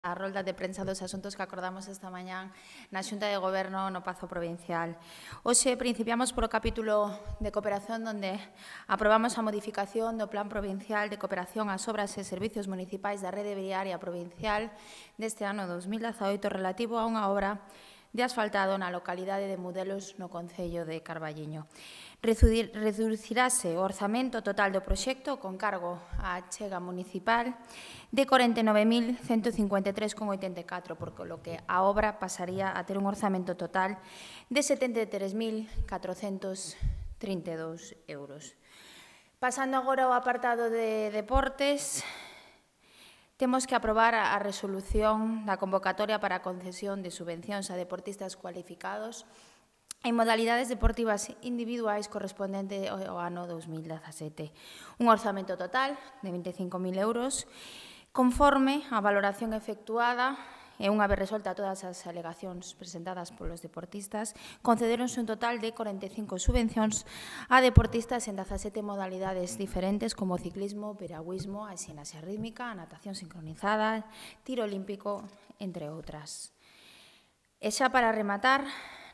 A rolda de prensa dos asuntos que acordamos esta mañá na Xunta de Goberno no Pazo Provincial. Hoxe principiamos polo capítulo de cooperación onde aprobamos a modificación do Plan Provincial de Cooperación ás Obras e Servicios Municipais da Rede Viaria Provincial deste ano 2018 relativo a unha obra de asfaltado na localidade de Mudelos no concello de Carballiño. Reducirase o orzamento total do proxecto con cargo á achega municipal de 49.153,84, por lo que a obra pasaría a ter un orzamento total de 73.432 euros. Pasando agora ao apartado de deportes, temos que aprobar a resolución da convocatoria para a concesión de subvencións a deportistas cualificados en modalidades deportivas individuais correspondente ao ano 2017. Un orzamento total de 25.000 euros, conforme a valoración efectuada e unha vez resolta todas as alegacións presentadas polos deportistas, concederonse un total de 45 subvencións a deportistas en 17 modalidades diferentes como ciclismo, piragüismo, a ximnasia rítmica, a natación sincronizada, tiro olímpico, entre outras. E xa para rematar,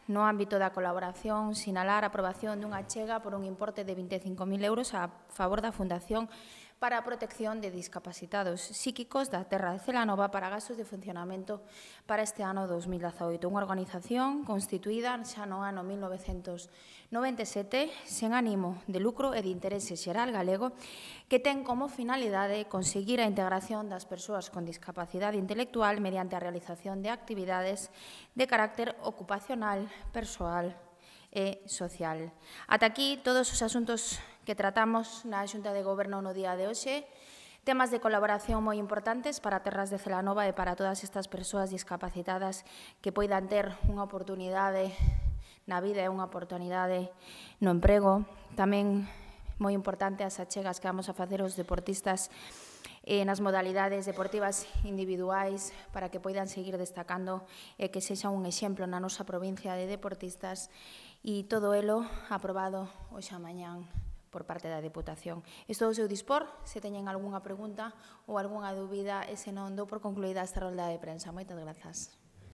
no ámbito da colaboración, sinalar a aprobación dunha achega por un importe de 25.000 euros a favor da Fundación para a Protección de Discapacitados Psíquicos da Terra de Celanova para gastos de funcionamento para este ano 2018. Unha organización constituída xa no ano 1997 sen ánimo de lucro e de interese xeral galego que ten como finalidade conseguir a integración das persoas con discapacidade intelectual mediante a realización de actividades de carácter ocupacional, persoal e social. Ata aquí todos os asuntos que tratamos na Xunta de Goberno no día de hoxe, temas de colaboración moi importantes para Terras de Celanova e para todas estas persoas discapacitadas que poidan ter unha oportunidade na vida e unha oportunidade no emprego. Tamén moi importante as achegas que vamos a facer aos deportistas nas modalidades deportivas individuais para que poidan seguir destacando e que sexa un exemplo na nosa provincia de deportistas e todo elo aprobado hoxe a mañán por parte da Deputación. Estou ao seu dispor, se teñen algunha pregunta ou algunha dúbida, e se non, dou por concluída esta rolda de prensa. Moitas grazas.